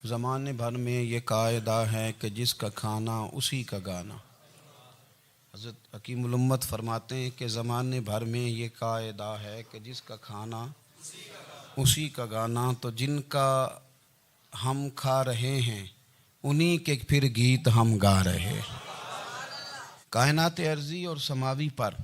زمانے بھر میں یہ قاعدہ ہے کہ جس کا کھانا اسی کا گانا۔ حضرت حکیم الامت فرماتے ہیں کہ زمانے بھر میں یہ قاعدہ ہے کہ جس کا کھانا اسی کا گانا، تو جن کا ہم کھا رہے ہیں انہی کے پھر گیت ہم گا رہے ہیں۔ کائنات ارضی اور سماوی پر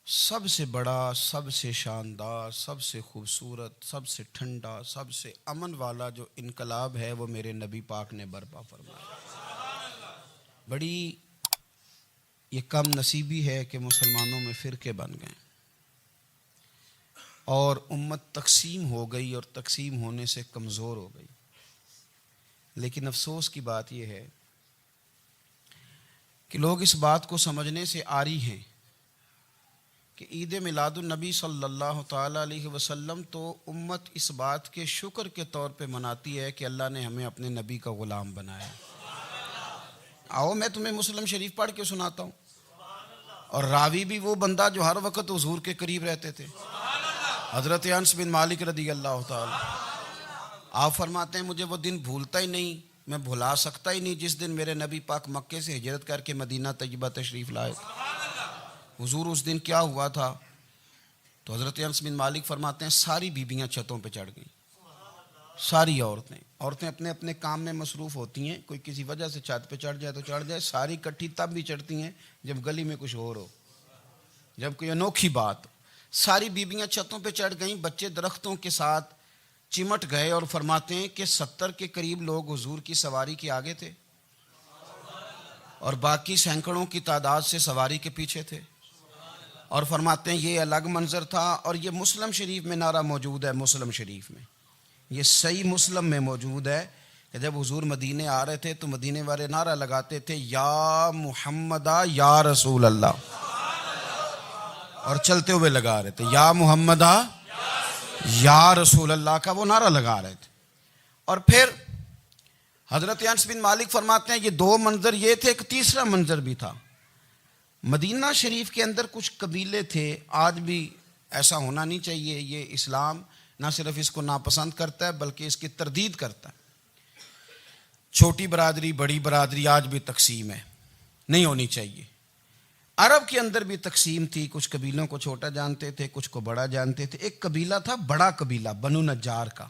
سب سے بڑا، سب سے شاندار، سب سے خوبصورت، سب سے ٹھنڈا، سب سے امن والا جو انقلاب ہے وہ میرے نبی پاک نے برپا فرمایا۔ بڑی یہ کم نصیبی ہے کہ مسلمانوں میں فرقے بن گئے اور امت تقسیم ہو گئی، اور تقسیم ہونے سے کمزور ہو گئی۔ لیکن افسوس کی بات یہ ہے کہ لوگ اس بات کو سمجھنے سے عاری ہیں کہ عید میلاد النبی صلی اللہ تعالیٰ علیہ وسلم تو امت اس بات کے شکر کے طور پہ مناتی ہے کہ اللہ نے ہمیں اپنے نبی کا غلام بنایا۔ آؤ میں تمہیں مسلم شریف پڑھ کے سناتا ہوں، اور راوی بھی وہ بندہ جو ہر وقت حضور کے قریب رہتے تھے، حضرت انس بن مالک رضی اللہ تعالیٰ۔ آپ فرماتے ہیں مجھے وہ دن بھولتا ہی نہیں، میں بھلا سکتا ہی نہیں جس دن میرے نبی پاک مکے سے ہجرت کر کے مدینہ طیبہ تشریف لائے۔ حضور اس دن کیا ہوا تھا؟ تو حضرت انس بن مالک فرماتے ہیں ساری بیبیاں چھتوں پہ چڑھ گئیں، ساری عورتیں اپنے اپنے کام میں مصروف ہوتی ہیں، کوئی کسی وجہ سے چھت پہ چڑھ جائے تو چڑھ جائے، ساری کٹھی تب بھی چڑھتی ہیں جب گلی میں کچھ اور ہو، جب کوئی انوکھی بات۔ ساری بیبیاں چھتوں پہ چڑھ گئیں، بچے درختوں کے ساتھ چمٹ گئے، اور فرماتے ہیں کہ 70 کے قریب لوگ حضور کی سواری کے آگے تھے اور باقی سینکڑوں کی تعداد سے سواری کے پیچھے تھے، اور فرماتے ہیں یہ الگ منظر تھا۔ اور یہ مسلم شریف میں نعرہ موجود ہے، مسلم شریف میں یہ صحیح مسلم میں موجود ہے کہ جب حضور مدینے آ رہے تھے تو مدینے والے نعرہ لگاتے تھے یا محمدہ یا رسول اللہ، اور چلتے ہوئے لگا رہے تھے یا محمدہ یا رسول اللہ کا وہ نعرہ لگا رہے تھے۔ اور پھر حضرت انس بن مالک فرماتے ہیں یہ دو منظر یہ تھے، ایک تیسرا منظر بھی تھا۔ مدینہ شریف کے اندر کچھ قبیلے تھے، آج بھی ایسا ہونا نہیں چاہیے، یہ اسلام نہ صرف اس کو ناپسند کرتا ہے بلکہ اس کی تردید کرتا ہے۔ چھوٹی برادری بڑی برادری آج بھی تقسیم ہے، نہیں ہونی چاہیے۔ عرب کے اندر بھی تقسیم تھی، کچھ قبیلوں کو چھوٹا جانتے تھے، کچھ کو بڑا جانتے تھے۔ ایک قبیلہ تھا بڑا قبیلہ، بنو نجار کا،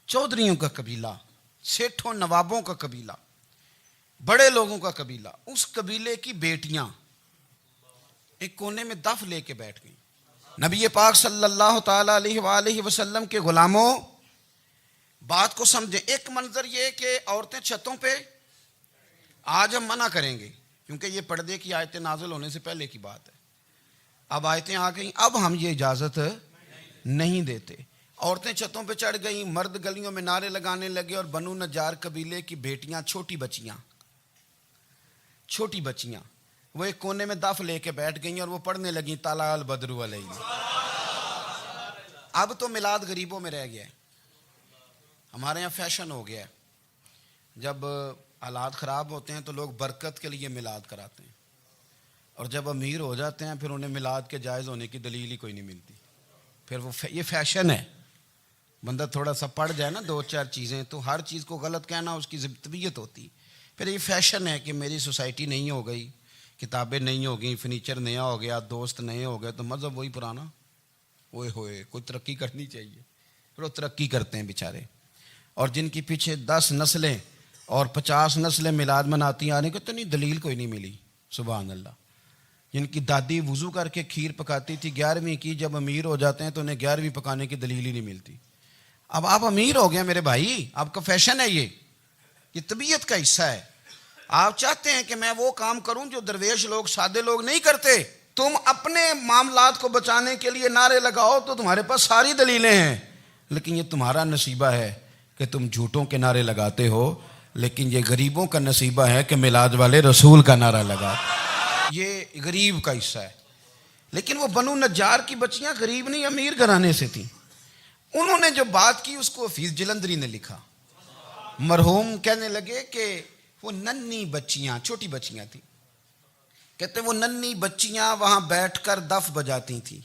چودھریوں کا قبیلہ، سیٹھوں نوابوں کا قبیلہ، بڑے لوگوں کا قبیلہ۔ اس قبیلے کی بیٹیاں ایک کونے میں دف لے کے بیٹھ گئیں۔ نبی پاک صلی اللہ تعالیٰ علیہ وآلہ وسلم کے غلاموں بات کو سمجھیں۔ ایک منظر یہ کہ عورتیں چھتوں پہ، آج ہم منع کریں گے کیونکہ یہ پردے کی آیتیں نازل ہونے سے پہلے کی بات ہے، اب آیتیں آ گئیں، اب ہم یہ اجازت نہیں دیتے۔ عورتیں چھتوں پہ چڑھ گئیں، مرد گلیوں میں نعرے لگانے لگے، اور بنو نجار قبیلے کی بیٹیاں، چھوٹی بچیاں وہ ایک کونے میں دف لے کے بیٹھ گئیں اور وہ پڑھنے لگیں طلع البدر علیہ۔ اب تو میلاد غریبوں میں رہ گیا ہے، ہمارے یہاں فیشن ہو گیا ہے، جب حالات خراب ہوتے ہیں تو لوگ برکت کے لیے میلاد کراتے ہیں، اور جب امیر ہو جاتے ہیں پھر انہیں میلاد کے جائز ہونے کی دلیل ہی کوئی نہیں ملتی، پھر وہ یہ فیشن ہے۔ بندہ تھوڑا سا پڑھ جائے نا دو چار چیزیں تو ہر چیز کو غلط کہنا اس کی طبیعت ہوتی، پھر یہ فیشن ہے کہ میری سوسائٹی نہیں ہو گئی، کتابیں نہیں ہو گئیں، فرنیچر نیا ہو گیا، دوست نئے ہو گئے، تو مذہب وہی پرانا۔ اوئے ہوئے کوئی ترقی کرنی چاہیے، پھر وہ ترقی کرتے ہیں بیچارے، اور جن کی پیچھے 10 نسلیں اور 50 نسلیں میلاد مناتی آنے کو تو نہیں دلیل کوئی نہیں ملی، سبحان اللہ۔ جن کی دادی وضو کر کے کھیر پکاتی تھی 11ویں کی، جب امیر ہو جاتے ہیں تو انہیں 11ویں پکانے کی دلیل ہی نہیں ملتی۔ اب آپ امیر ہو گئے میرے بھائی، آپ کا فیشن ہے، یہ طبیعت کا حصہ ہے۔ آپ چاہتے ہیں کہ میں وہ کام کروں جو درویش لوگ، سادے لوگ نہیں کرتے۔ تم اپنے معاملات کو بچانے کے لیے نعرے لگاؤ تو تمہارے پاس ساری دلیلیں ہیں، لیکن یہ تمہارا نصیبہ ہے کہ تم جھوٹوں کے نعرے لگاتے ہو، لیکن یہ غریبوں کا نصیبہ ہے کہ میلاد والے رسول کا نعرہ لگاتے، یہ غریب کا حصہ ہے۔ لیکن وہ بنو نجار کی بچیاں غریب نہیں، امیر گھرانے سے تھیں۔ انہوں نے جو بات کی اس کو حفیظ جلندری نے لکھا۔ مرحوم کہنے لگے کہ وہ ننھی بچیاں، چھوٹی بچیاں تھیں، کہتے وہ ننھی بچیاں وہاں بیٹھ کر دف بجاتی تھیں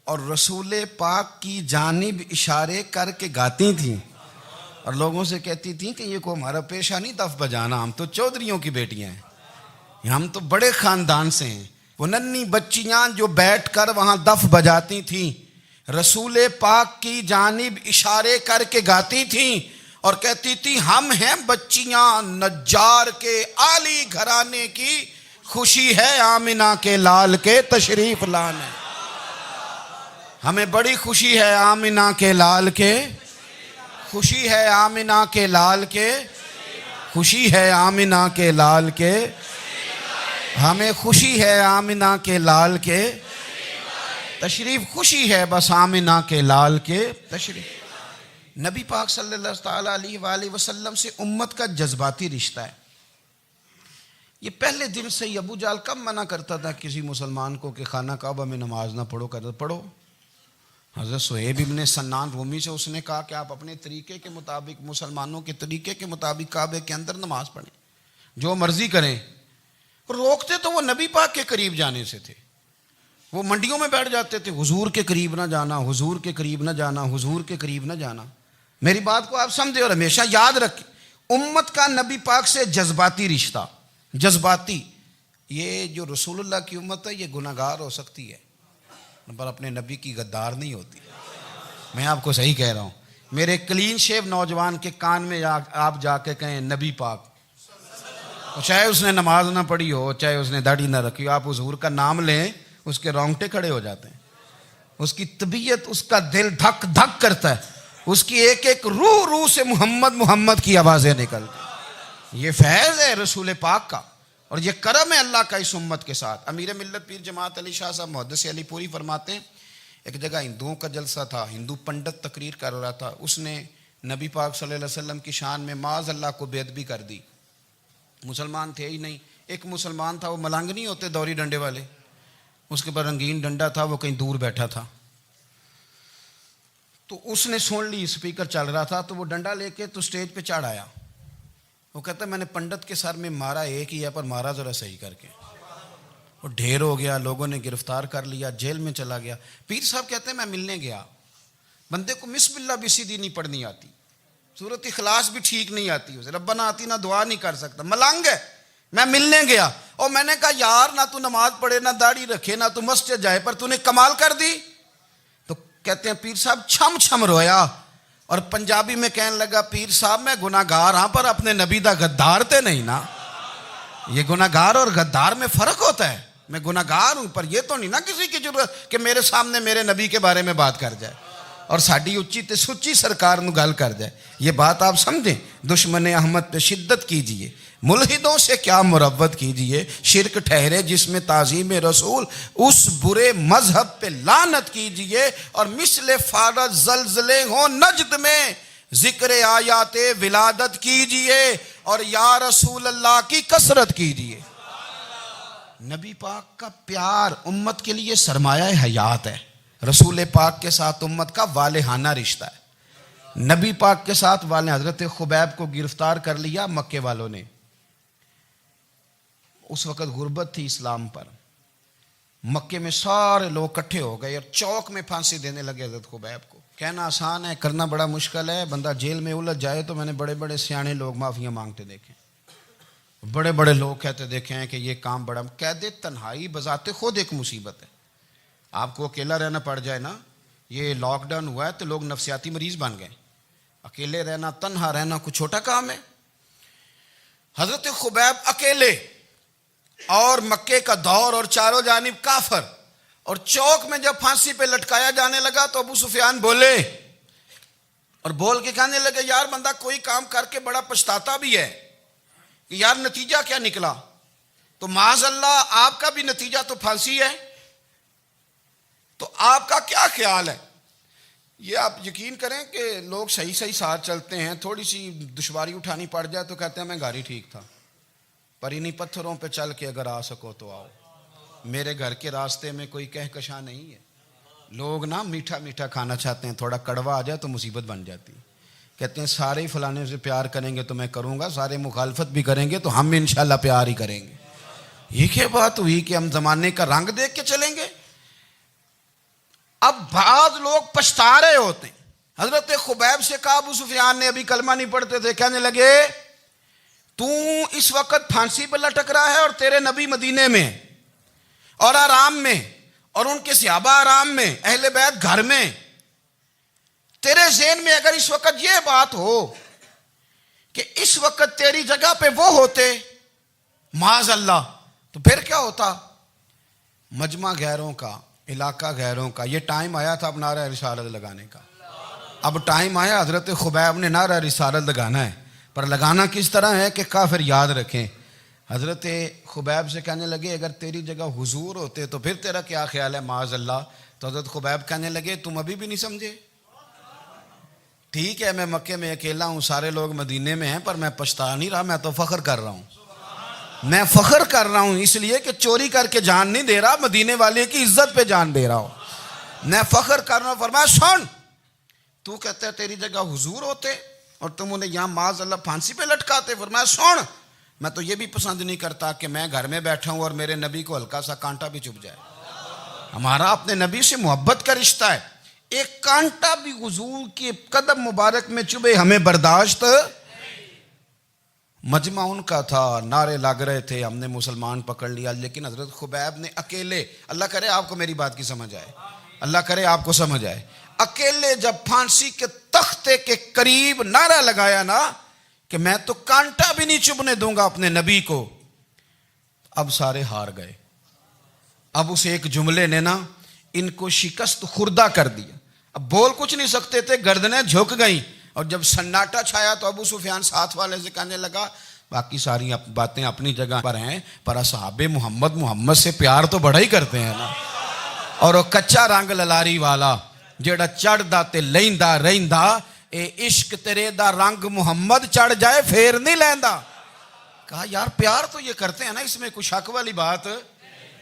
اور رسول پاک کی جانب اشارے کر کے گاتی تھیں، اور لوگوں سے کہتی تھیں کہ یہ کو ہمارا پیشہ نہیں دف بجانا، ہم تو چودھریوں کی بیٹیاں ہیں، ہم تو بڑے خاندان سے ہیں۔ وہ ننھی بچیاں جو بیٹھ کر وہاں دف بجاتی تھیں، رسول پاک کی جانب اشارے کر کے گاتی تھیں اور کہتی تھی ہم ہیں بچیاں نجار کے عالی گھرانے کی، خوشی ہے آمنہ کے لال کے تشریف لانے، ہمیں بڑی خوشی ہے آمنہ کے لال کے، خوشی ہے آمنہ کے لال کے، خوشی ہے آمنہ کے لال کے، ہمیں خوشی ہے آمنہ کے لال کے تشریف، خوشی ہے بس آمنہ کے لال کے تشریف۔ نبی پاک صلی اللہ تعالیٰ علیہ وآلہ وسلم سے امت کا جذباتی رشتہ ہے۔ یہ پہلے دن سے ہی ابو جہل کب منع کرتا تھا کسی مسلمان کو کہ خانہ کعبہ میں نماز نہ پڑھو، کہتا پڑھو۔ حضرت صہیب ابن سنان رومی سے اس نے کہا کہ آپ اپنے طریقے کے مطابق، مسلمانوں کے طریقے کے مطابق کعبے کے اندر نماز پڑھیں، جو مرضی کریں۔ روکتے تو وہ نبی پاک کے قریب جانے سے تھے، وہ منڈیوں میں بیٹھ جاتے تھے، حضور کے قریب نہ جانا، حضور کے قریب نہ جانا، حضور کے قریب نہ جانا۔ میری بات کو آپ سمجھے اور ہمیشہ یاد رکھیں، امت کا نبی پاک سے جذباتی رشتہ، جذباتی۔ یہ جو رسول اللہ کی امت ہے یہ گناہگار ہو سکتی ہے پر اپنے نبی کی غدار نہیں ہوتی۔ میں آپ کو صحیح کہہ رہا ہوں۔ میرے کلین شیو نوجوان کے کان میں آپ جا کے کہیں نبی پاک، چاہے اس نے نماز نہ پڑھی ہو، چاہے اس نے داڑھی نہ رکھی ہو، آپ حضور کا نام لیں، اس کے رونگٹے کھڑے ہو جاتے ہیں، اس کی طبیعت، اس کا دل دھک دھک کرتا ہے، اس کی ایک ایک روح سے محمد محمد کی آوازیں نکلتی۔ یہ فیض ہے رسول پاک کا اور یہ کرم ہے اللہ کا اس امت کے ساتھ۔ امیر ملت پیر جماعت علی شاہ صاحب محدث علی پوری فرماتے ہیں ایک جگہ ہندوؤں کا جلسہ تھا، ہندو پنڈت تقریر کر رہا تھا، اس نے نبی پاک صلی اللہ علیہ وسلم کی شان میں معاذ اللہ کو بے ادبی کر دی۔ مسلمان تھے ہی نہیں، ایک مسلمان تھا، وہ ملنگ نہیں ہوتے دوری ڈنڈے والے، اس کے پر رنگین ڈنڈا تھا، وہ کہیں دور بیٹھا تھا، تو اس نے سن لی اسپیکر چل رہا تھا، تو وہ ڈنڈا لے کے تو سٹیج پہ چڑھ آیا۔ وہ کہتا ہے میں نے پنڈت کے سر میں مارا ایک ہی ہے پر مارا ذرا صحیح کر کے، وہ ڈھیر ہو گیا، لوگوں نے گرفتار کر لیا، جیل میں چلا گیا۔ پیر صاحب کہتے ہیں میں ملنے گیا، بندے کو بسم اللہ بھی سیدھی نہیں پڑھنی آتی، سورۃ اخلاص بھی ٹھیک نہیں آتی، اسے ربنا آتینا دعا نہیں کر سکتا، ملنگ ہے۔ میں ملنے گیا اور میں نے کہا یار نہ تو نماز پڑھے، نہ داڑھی رکھے، نہ تو مسجد جائے، پر تو نے کمال کر دی۔ تو کہتے ہیں پیر صاحب چھم چھم رویا اور پنجابی میں کہنے لگا پیر صاحب میں گناہگار ہاں پر اپنے نبی دا غدار تے نہیں نا۔ یہ گناہگار اور غدار میں فرق ہوتا ہے، میں گناہگار ہوں پر یہ تو نہیں نا کسی کی ضرورت کہ میرے سامنے میرے نبی کے بارے میں بات کر جائے اور ساڈی اچھی تے سچی سرکار نو گل کر جائے۔ یہ بات آپ سمجھیں، دشمن احمد پہ شدت کیجئے، ملحدوں سے کیا مروت کیجئے، شرک ٹھہرے جس میں تعظیم رسول، اس برے مذہب پہ لعنت کیجئے، اور مثل فارض زلزلے ہوں نجد میں ذکر آیات ولادت کیجئے اور یا رسول اللہ کی کثرت کیجئے۔ نبی پاک کا پیار امت کے لیے سرمایہ حیات ہے۔ رسول پاک کے ساتھ امت کا والہانہ رشتہ ہے۔ نبی پاک کے ساتھ والے حضرت خبیب کو گرفتار کر لیا مکے والوں نے، اس وقت غربت تھی اسلام پر، مکے میں سارے لوگ کٹھے ہو گئے اور چوک میں پھانسی دینے لگے حضرت خبیب کو۔ کہنا آسان ہے، کرنا بڑا مشکل ہے، بندہ جیل میں الجھ جائے تو میں نے بڑے بڑے سیانے لوگ معافیاں مانگتے دیکھے، بڑے بڑے لوگ کہتے دیکھے ہیں کہ یہ کام بڑا، قید تنہائی بذات خود ایک مصیبت ہے۔ آپ کو اکیلا رہنا پڑ جائے نا، یہ لاک ڈاؤن ہوا ہے تو لوگ نفسیاتی مریض بن گئے، اکیلے رہنا، تنہا رہنا کوئی چھوٹا کام ہے۔ حضرت خبیب اکیلے اور مکے کا دور اور چاروں جانب کافر، اور چوک میں جب پھانسی پہ لٹکایا جانے لگا تو ابو سفیان بولے اور بول کے کہنے لگے یار بندہ کوئی کام کر کے بڑا پچھتاتا بھی ہے کہ یار نتیجہ کیا نکلا، تو معاذ اللہ آپ کا بھی نتیجہ تو پھانسی ہے، تو آپ کا کیا خیال ہے؟ یہ آپ یقین کریں کہ لوگ صحیح صحیح ساتھ چلتے ہیں، تھوڑی سی دشواری اٹھانی پڑ جائے تو کہتے ہیں میں گاڑی ٹھیک تھا، پر انہی پتھروں پہ چل کے اگر آ سکو تو آؤ، میرے گھر کے راستے میں کوئی کہکشاں نہیں ہے۔ لوگ نا میٹھا میٹھا کھانا چاہتے ہیں، تھوڑا کڑوا آ جائے تو مصیبت بن جاتی ہے، کہتے ہیں سارے فلانے سے پیار کریں گے تو میں کروں گا، سارے مخالفت بھی کریں گے تو ہم انشاءاللہ پیار ہی کریں گے۔ یہ کیا بات ہوئی کہ ہم زمانے کا رنگ دیکھ کے چلیں گے؟ اب بعض لوگ پچھتا رہے ہوتے ہیں، حضرت خبیب سے کہا، ابو سفیان نے ابھی کلمہ نہیں پڑھتے تھے، کہنے لگے تو اس وقت پھانسی پہ لٹک رہا ہے اور تیرے نبی مدینے میں اور آرام میں، اور ان کے صحابہ آرام میں، اہل بیت گھر میں، تیرے ذہن میں اگر اس وقت یہ بات ہو کہ اس وقت تیری جگہ پہ وہ ہوتے معاذ اللہ، تو پھر کیا ہوتا؟ مجمع غیروں کا، علاقہ غیروں کا، یہ ٹائم آیا تھا اب نعرہ رسالت لگانے کا، اب ٹائم آیا حضرت خبیب نے نعرہ رسالت لگانا ہے، پر لگانا کس طرح ہے کہ کافر یاد رکھیں۔ حضرت خبیب سے کہنے لگے اگر تیری جگہ حضور ہوتے تو پھر تیرا کیا خیال ہے معاذ اللہ؟ تو حضرت خبیب کہنے لگے تم ابھی بھی نہیں سمجھے؟ ٹھیک ہے میں مکے میں اکیلا ہوں، سارے لوگ مدینے میں ہیں، پر میں پچھتا نہیں رہا، میں تو فخر کر رہا ہوں، میں فخر کر رہا ہوں اس لیے کہ چوری کر کے جان نہیں دے رہا، مدینے والے کی عزت پہ جان دے رہا ہوں، میں فخر کر رہا ہوں۔ فرمایا سن، تو کہتا ہے تیری جگہ حضور ہوتے اور تم انہیں یہاں معاذ اللہ پھانسی پہ لٹکاتے۔ فرمایا سن، میں تو یہ بھی پسند نہیں کرتا کہ میں گھر میں بیٹھا ہوں اور میرے نبی کو ہلکا سا کانٹا بھی چبھ جائے، ہمارا اپنے نبی سے محبت کا رشتہ ہے، ایک کانٹا بھی حضور کے قدم مبارک میں چبھے ہمیں برداشت۔ مجمع ان کا تھا، نعرے لگ رہے تھے، ہم نے مسلمان پکڑ لیا، لیکن حضرت خبیب نے اکیلے، اللہ کرے آپ کو میری بات کی سمجھ آئے، اللہ کرے آپ کو سمجھ آئے، اکیلے جب پھانسی کے تختے کے قریب نعرہ لگایا نا کہ میں تو کانٹا بھی نہیں چبھنے دوں گا اپنے نبی کو، اب سارے ہار گئے۔ اب اس ایک جملے نے نا ان کو شکست خوردہ کر دیا، اب بول کچھ نہیں سکتے تھے، گردنیں جھک گئیں، اور جب سناٹا چھایا تو ابو سفیان ساتھ والے سے کہنے لگا باقی ساری باتیں اپنی جگہ پر ہیں، پر اصحاب محمد سے پیار تو بڑا ہی کرتے ہیں نا، اور وہ کچا رنگ للاری والا جیڑا چڑھ دا تے لیندا رہندا، اے عشق تیرے دا رنگ محمد چڑھ جائے پھر نہیں لیندا۔ کہا یار پیار تو یہ کرتے ہیں نا، اس میں کوئی شک والی بات،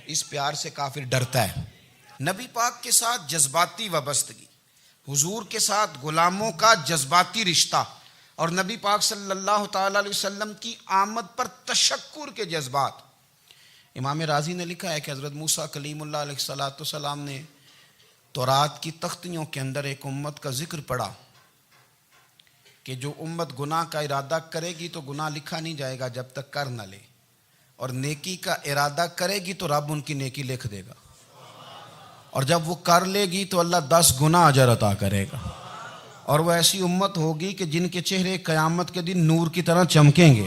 اس پیار سے کافر ڈرتا ہے۔ نبی پاک کے ساتھ جذباتی وابستگی، حضور کے ساتھ غلاموں کا جذباتی رشتہ، اور نبی پاک صلی اللہ تعالی علیہ وسلم کی آمد پر تشکر کے جذبات۔ امام رازی نے لکھا ہے کہ حضرت موسیٰ کلیم اللہ علیہ السلام نے تورات کی تختیوں کے اندر ایک امت کا ذکر پڑھا کہ جو امت گناہ کا ارادہ کرے گی تو گناہ لکھا نہیں جائے گا جب تک کر نہ لے، اور نیکی کا ارادہ کرے گی تو رب ان کی نیکی لکھ دے گا، اور جب وہ کر لے گی تو اللہ 10 گنا اجر عطا کرے گا، اور وہ ایسی امت ہوگی کہ جن کے چہرے قیامت کے دن نور کی طرح چمکیں گے،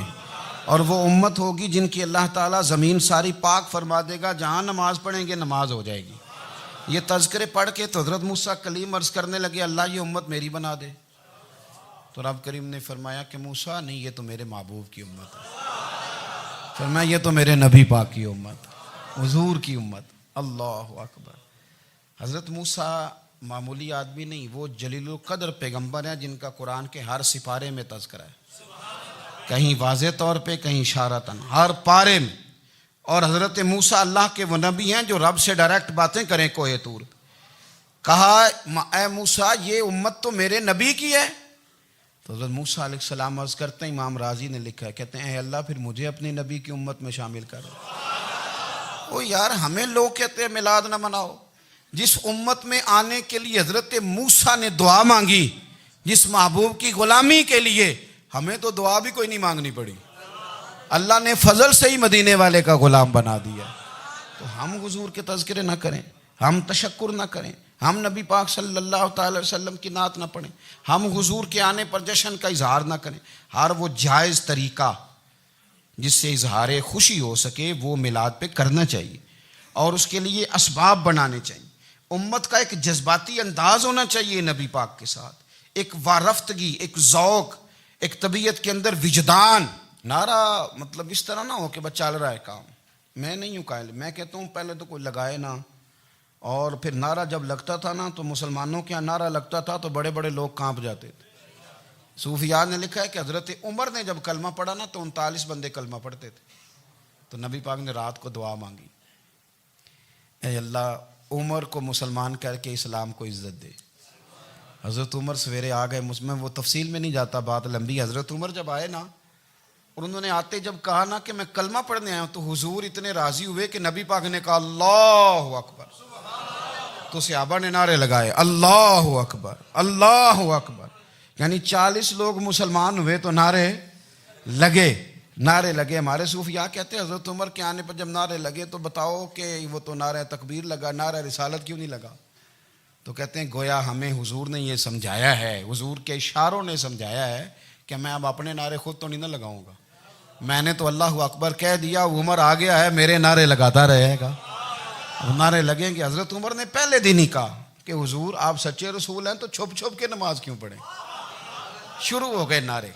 اور وہ امت ہوگی جن کی اللہ تعالیٰ زمین ساری پاک فرما دے گا، جہاں نماز پڑھیں گے نماز ہو جائے گی۔ یہ تذکرے پڑھ کے تو حضرت موسیٰ کلیم عرض کرنے لگے اللہ یہ امت میری بنا دے، تو رب کریم نے فرمایا کہ موسیٰ نہیں، یہ تو میرے محبوب کی امت ہے، فرمایا یہ تو میرے نبی پاک کی امت، حضور کی امت۔ اللہ اکبر۔ حضرت موسیٰ معمولی آدمی نہیں، وہ جلیل القدر پیغمبر ہیں جن کا قرآن کے ہر سپارے میں تذکرہ ہے، کہیں واضح طور پہ کہیں اشارتاً، ہر پارے میں۔ اور حضرت موسیٰ اللہ کے وہ نبی ہیں جو رب سے ڈائریکٹ باتیں کریں کوہ طور۔ کہا اے موسیٰ یہ امت تو میرے نبی کی ہے، تو حضرت موسیٰ علیہ السلام عرض کرتے ہیں، امام رازی نے لکھا ہے، کہتے ہیں اے اللہ پھر مجھے اپنی نبی کی امت میں شامل کر۔ او یار ہمیں لوگ کہتے ہیں میلاد نہ مناؤ، جس امت میں آنے کے لیے حضرت موسیٰ نے دعا مانگی، جس محبوب کی غلامی کے لیے، ہمیں تو دعا بھی کوئی نہیں مانگنی پڑی، اللہ نے فضل سے ہی مدینے والے کا غلام بنا دیا۔ تو ہم حضور کے تذکرے نہ کریں، ہم تشکر نہ کریں، ہم نبی پاک صلی اللہ تعالی وسلم کی نعت نہ پڑھیں، ہم حضور کے آنے پر جشن کا اظہار نہ کریں، ہر وہ جائز طریقہ جس سے اظہار خوشی ہو سکے وہ میلاد پہ کرنا چاہیے، اور اس کے لیے اسباب بنانے چاہیے۔ امت کا ایک جذباتی انداز ہونا چاہیے نبی پاک کے ساتھ، ایک وارفتگی، ایک ذوق، ایک طبیعت کے اندر وجدان۔ نعرہ مطلب اس طرح نہ ہو کہ بس چل رہا ہے کام، میں نہیں ہوں قائل، میں کہتا ہوں پہلے تو کوئی لگائے نا، اور پھر نعرہ جب لگتا تھا نا تو مسلمانوں کے یہاں نعرہ لگتا تھا تو بڑے بڑے لوگ کانپ جاتے تھے۔ صوفیاء نے لکھا ہے کہ حضرت عمر نے جب کلمہ پڑھا نا تو 39 بندے کلمہ پڑھتے تھے، تو نبی پاک نے رات کو دعا مانگی، اے اللہ عمر کو مسلمان کر کے اسلام کو عزت دے۔ حضرت عمر سویرے آ گئے، میں وہ تفصیل میں نہیں جاتا، بات لمبی۔ حضرت عمر جب آئے نا اور انہوں نے آتے جب کہا نا کہ میں کلمہ پڑھنے آیا ہوں، تو حضور اتنے راضی ہوئے کہ نبی پاک نے کہا اللہ اکبر، تو صحابہ نے نعرے لگائے اللہ اکبر اللہ اکبر، یعنی 40 لوگ مسلمان ہوئے تو نعرے لگے ہمارے صوفیاء کہتے ہیں حضرت عمر کے آنے پر جب نعرے لگے تو بتاؤ کہ وہ تو نعرہ تکبیر لگا، نعرہ رسالت کیوں نہیں لگا؟ تو کہتے ہیں گویا ہمیں حضور نے یہ سمجھایا ہے، حضور کے اشاروں نے سمجھایا ہے کہ میں اب اپنے نعرے خود تو نہیں نہ لگاؤں گا، میں نے تو اللہ اکبر کہہ دیا، عمر آ گیا ہے میرے نعرے لگاتا رہے گا، اب نعرے لگیں گے۔ حضرت عمر نے پہلے دن ہی کہا کہ حضور آپ سچے رسول ہیں تو چھپ چھپ کے نماز کیوں پڑھیں؟ شروع ہو گئے نعرے،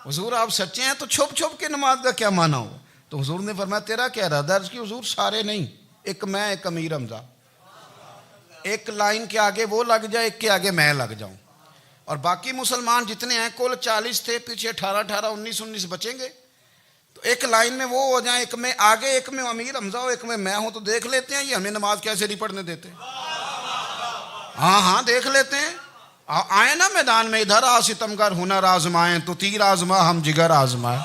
حضور آپ سچے ہیں تو چھپ چھپ کے نماز کا کیا معنی ہو؟ تو حضور نے فرمایا تیرا کیا ارادہ ہے؟ حضور سارے نہیں، ایک میں ایک امیر حمزہ، ایک لائن کے آگے وہ لگ جائے، ایک کے آگے میں لگ جاؤں، اور باقی مسلمان جتنے ہیں کل 40 تھے، پیچھے 18 19 بچیں گے، تو ایک لائن میں وہ ہو جائیں، ایک میں آگے ایک میں امیر حمزہ ہو، ایک میں ہوں، تو دیکھ لیتے ہیں یہ ہمیں نماز کیسے نہیں پڑھنے دیتے۔ ہاں دیکھ لیتے ہیں، آئے نا میدان میں، ادھر آ ستمگر ہنر آزمائیں تو تیر آزما ہم جگر آزمائیں،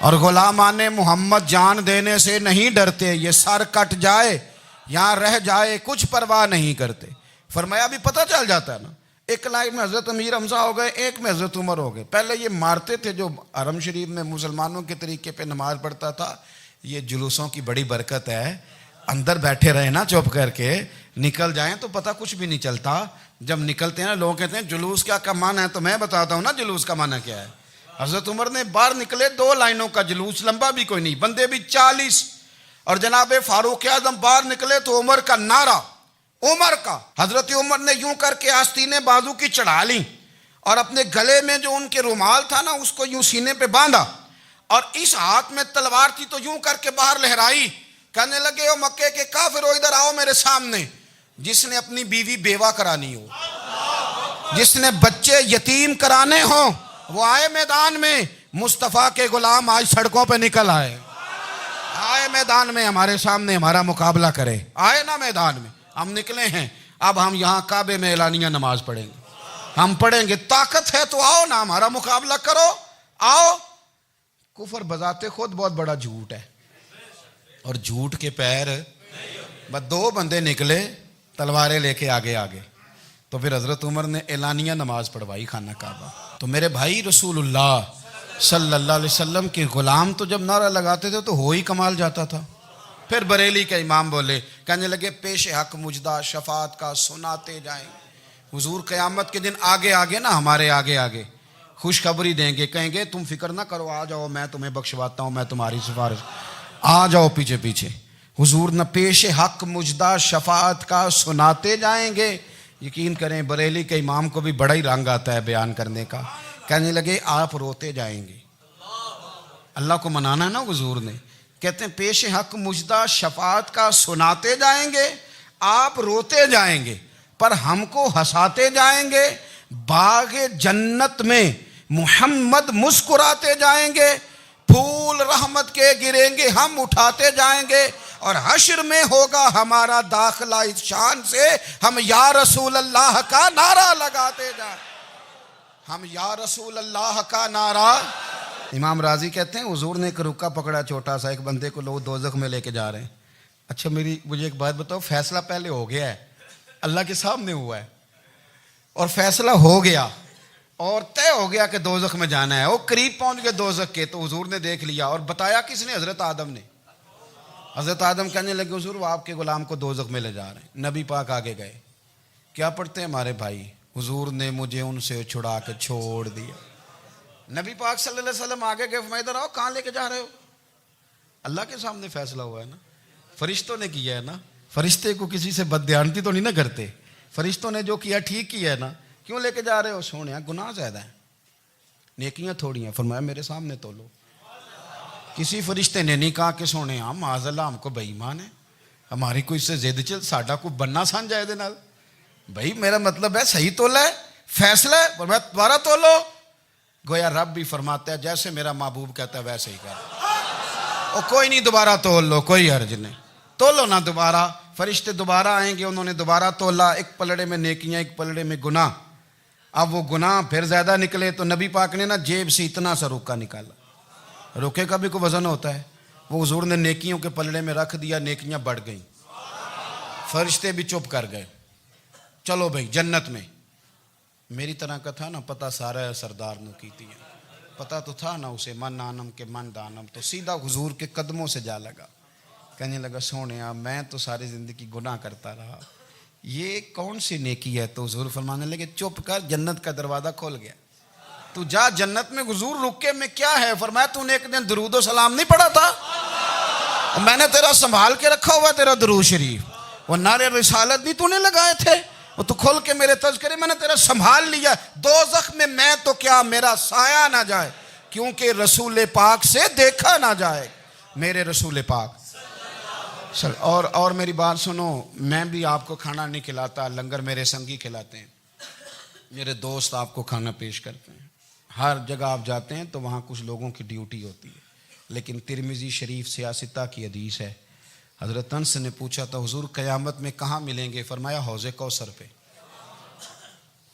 اور غلامان محمد جان دینے سے نہیں ڈرتے، یہ سر کٹ جائے یہاں رہ جائے کچھ پرواہ نہیں کرتے۔ فرمایا بھی پتہ چل جاتا ہے نا، ایک لائن میں حضرت امیر حمزہ ہو گئے، ایک میں حضرت عمر ہو گئے۔ پہلے یہ مارتے تھے جو حرم شریف میں مسلمانوں کے طریقے پہ نماز پڑھتا تھا، یہ جلوسوں کی بڑی برکت ہے، اندر بیٹھے رہے نا چپ کر کے، نکل جائیں تو پتہ کچھ بھی نہیں چلتا۔ جب نکلتے ہیں لوگ کہتے ہیں جلوس کیا معنی ہے، تو میں بتاتا ہوں نا جلوس کا معنی کیا ہے۔ حضرت عمر نے باہر نکلے 2 لائنوں کا جلوس، لمبا بھی کوئی نہیں، بندے بھی 40، اور جناب فاروق اعظم باہر نکلے تو عمر کا نعرہ، عمر کا، حضرت عمر نے یوں کر کے آستینیں بازو کی چڑھا لیں، اور اپنے گلے میں جو ان کے رومال تھا نا اس کو یوں سینے پہ باندھا، اور اس ہاتھ میں تلوار تھی تو یوں کر کے باہر لہرائی، کہنے لگے او مکے کے کافرو ادھر آؤ میرے سامنے، جس نے اپنی بیوی بیوہ کرانی ہو، جس نے بچے یتیم کرانے ہوں، وہ آئے میدان میں، مصطفیٰ کے غلام آج سڑکوں پہ نکل آئے میدان میں ہمارے سامنے ہمارا مقابلہ کرے، آئے نا میدان میں، ہم نکلے ہیں، اب ہم یہاں کعبے میں اعلانیہ نماز پڑھیں گے، ہم پڑھیں گے، طاقت ہے تو آؤ نا ہمارا مقابلہ کرو، آؤ۔ کفر بذات خود بہت بڑا جھوٹ ہے، اور جھوٹ کے پیر، بس 2 بندے نکلے تلواریں لے کے آگے، تو پھر حضرت عمر نے اعلانیہ نماز پڑھوائی خانہ کعبہ۔ تو میرے بھائی رسول اللہ صلی اللہ علیہ وسلم کے غلام تو جب نعرہ لگاتے تھے تو ہو ہی کمال جاتا تھا۔ پھر بریلی کے امام بولے، کہنے لگے پیش حق مجدہ شفاعت کا سناتے جائیں، حضور قیامت کے دن آگے نا ہمارے آگے خوشخبری دیں گے، کہیں گے تم فکر نہ کرو، آ جاؤ میں تمہیں بخشواتا ہوں، میں تمہاری سفارش، آ جاؤ پیچھے۔ حضور نہ پیش حق مجدہ شفاعت کا سناتے جائیں گے۔ یقین کریں بریلی کے امام کو بھی بڑا ہی رنگ آتا ہے بیان کرنے کا، کہنے لگے آپ روتے جائیں گے، اللہ کو منانا نا حضور نے، کہتے ہیں پیش حق مجدہ شفاعت کا سناتے جائیں گے، آپ روتے جائیں گے پر ہم کو ہنساتے جائیں گے، باغ جنت میں محمد مسکراتے جائیں گے، پھول رحمت کے گریں گے ہم اٹھاتے جائیں گے، اور حشر میں ہوگا ہمارا داخلہ اس شان سے ہم یا رسول اللہ کا نعرہ لگاتے جائیں، ہم یا رسول اللہ کا نعرہ۔ امام راضی کہتے ہیں حضور نے ایک رکا پکڑا چھوٹا سا، ایک بندے کو لوگ دوزخ میں لے کے جا رہے ہیں۔ اچھا مجھے ایک بات بتاؤ، فیصلہ پہلے ہو گیا ہے، اللہ کے سامنے ہوا ہے، اور فیصلہ ہو گیا اور طے ہو گیا کہ دوزخ میں جانا ہے، وہ قریب پہنچ گئے دوزخ کے، تو حضور نے دیکھ لیا، اور بتایا کس نے؟ حضرت آدم نے۔ حضرت آدم کہنے لگے حضور وہ آپ کے غلام کو دوزخ میں لے جا رہے ہیں۔ نبی پاک آگے گئے، کیا پڑھتے ہیں ہمارے بھائی؟ حضور نے مجھے ان سے چھڑا کے چھوڑ دیا۔ نبی پاک صلی اللہ علیہ وسلم آگے گئے، فرمایا ادھر آؤ، کہاں لے کے جا رہے ہو؟ اللہ کے سامنے فیصلہ ہوا ہے نا، فرشتوں نے کیا ہے نا، فرشتے کو کسی سے بددیانتی تو نہیں نہ کرتے، فرشتوں نے جو کیا ٹھیک کیا ہے نا، کیوں لے کے جا رہے ہو؟ سونے گناہ زیادہ ہیں، نیکیاں تھوڑی ہیں، فرمایا میرے سامنے تولو۔ کسی فرشتے نے نہیں کہا کہ سونے ہم معاذ اللہ ہم کو بے ایمان ہے، ہماری کوئی سے زد چل ساڈا کو بننا سان جائے دے نال، بھائی میرا مطلب ہے صحیح تولا ہے، فیصلہ ہے، فرمایا دوبارہ تولو۔ گویا رب بھی فرماتا ہے جیسے میرا محبوب کہتا ہے ویسے ہی کر، اور کوئی نہیں دوبارہ تول لو، کوئی حرج نہیں، تولو نہ دوبارہ۔ فرشتے دوبارہ آئیں گے، انہوں نے دوبارہ تولا، ایک پلڑے میں نیکیاں ایک پلڑے میں گناہ۔ اب وہ گناہ پھر زیادہ نکلے تو نبی پاک نے نا جیب سے اتنا سا روکا نکالا، روکے کا بھی کوئی وزن ہوتا ہے، وہ حضور نے نیکیوں کے پلڑے میں رکھ دیا، نیکیاں بڑھ گئیں۔ فرشتے بھی چپ کر گئے. چلو بھائی جنت میں. میری طرح کا تھا نا پتہ سارا ہے سردار نے کیتی ہے, پتہ تو تھا نا اسے من آنم کے من دانم, تو سیدھا حضور کے قدموں سے جا لگا. کہنے لگا سونیا میں تو ساری زندگی گناہ کرتا رہا, یہ کون سی نیکی ہے؟ تو حضور فرمانے لگے چپ کر, جنت کا دروازہ کھول گیا, تو جا جنت میں. حضور رکے میں کیا ہے؟ فرمایا تو نے ایک دن درود و سلام نہیں پڑھا تھا, میں نے تیرا سنبھال کے رکھا ہوا تیرا درود شریف, وہ نعرے رسالت بھی تو نے لگائے تھے, وہ تو کھول کے میرے تذکرے میں نے تیرا سنبھال لیا. دوزخ میں میں تو کیا میرا سایہ نہ جائے, کیونکہ رسول پاک سے دیکھا نہ جائے. میرے رسول پاک اور میری بات سنو, میں بھی آپ کو کھانا نہیں کھلاتا, لنگر میرے سنگی کھلاتے ہیں, میرے دوست آپ کو کھانا پیش کرتے ہیں. ہر جگہ آپ جاتے ہیں تو وہاں کچھ لوگوں کی ڈیوٹی ہوتی ہے. لیکن ترمذی شریف سیاستہ کی حدیث ہے, حضرت انس نے پوچھا تھا حضور قیامت میں کہاں ملیں گے؟ فرمایا حوض کوثر پہ.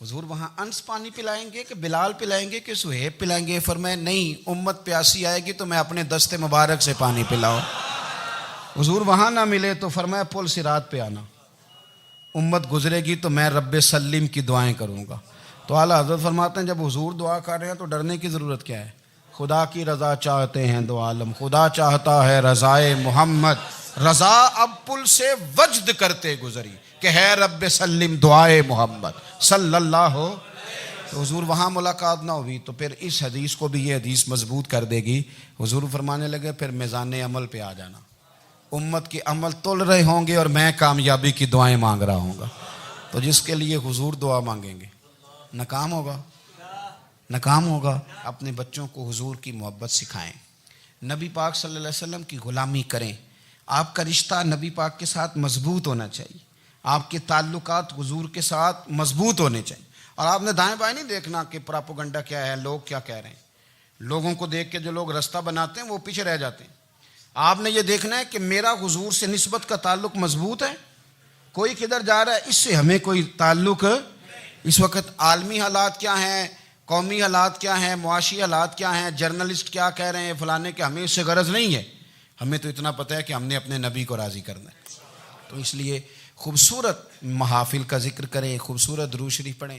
حضور وہاں انس پانی پلائیں گے کہ بلال پلائیں گے کہ سہیب پلائیں گے؟ فرمایا نہیں, امت پیاسی آئے گی تو میں اپنے دست مبارک سے پانی پلاؤں. حضور وہاں نہ ملے تو فرمایا پل صراط پہ آنا, امت گزرے گی تو میں رب سلیم کی دعائیں کروں گا. تو اعلیٰ حضرت فرماتے ہیں جب حضور دعا کر رہے ہیں تو ڈرنے کی ضرورت کیا ہے؟ خدا کی رضا چاہتے ہیں دو عالم, خدا چاہتا ہے رضائے محمد, رضا اب پل سے وجد کرتے گزری کہ ہے رب سلم دعائے محمد صلی اللہ ہو. تو حضور وہاں ملاقات نہ ہوئی تو پھر اس حدیث کو بھی یہ حدیث مضبوط کر دے گی. حضور فرمانے لگے پھر میزان عمل پہ آ جانا, امت کے عمل تول رہے ہوں گے اور میں کامیابی کی دعائیں مانگ رہا ہوں گا. تو جس کے لیے حضور دعا مانگیں گے ناکام ہوگا, ناکام ہوگا. اپنے بچوں کو حضور کی محبت سکھائیں, نبی پاک صلی اللہ علیہ وسلم کی غلامی کریں. آپ کا رشتہ نبی پاک کے ساتھ مضبوط ہونا چاہیے, آپ کے تعلقات حضور کے ساتھ مضبوط ہونے چاہیے. اور آپ نے دائیں بائیں نہیں دیکھنا کہ پراپوگنڈا کیا ہے, لوگ کیا کہہ رہے ہیں. لوگوں کو دیکھ کے جو لوگ رستہ بناتے ہیں وہ پیچھے رہ جاتے ہیں. آپ نے یہ دیکھنا ہے کہ میرا حضور سے نسبت کا تعلق مضبوط ہے, کوئی کدھر جا رہا ہے اس سے ہمیں کوئی تعلق. اس وقت عالمی حالات کیا ہیں, قومی حالات کیا ہیں, معاشی حالات کیا ہیں, جرنلسٹ کیا کہہ رہے ہیں فلانے کے, ہمیں اس سے غرض نہیں ہے. ہمیں تو اتنا پتہ ہے کہ ہم نے اپنے نبی کو راضی کرنا ہے. تو اس لیے خوبصورت محافل کا ذکر کریں, خوبصورت درود شریف پڑھیں.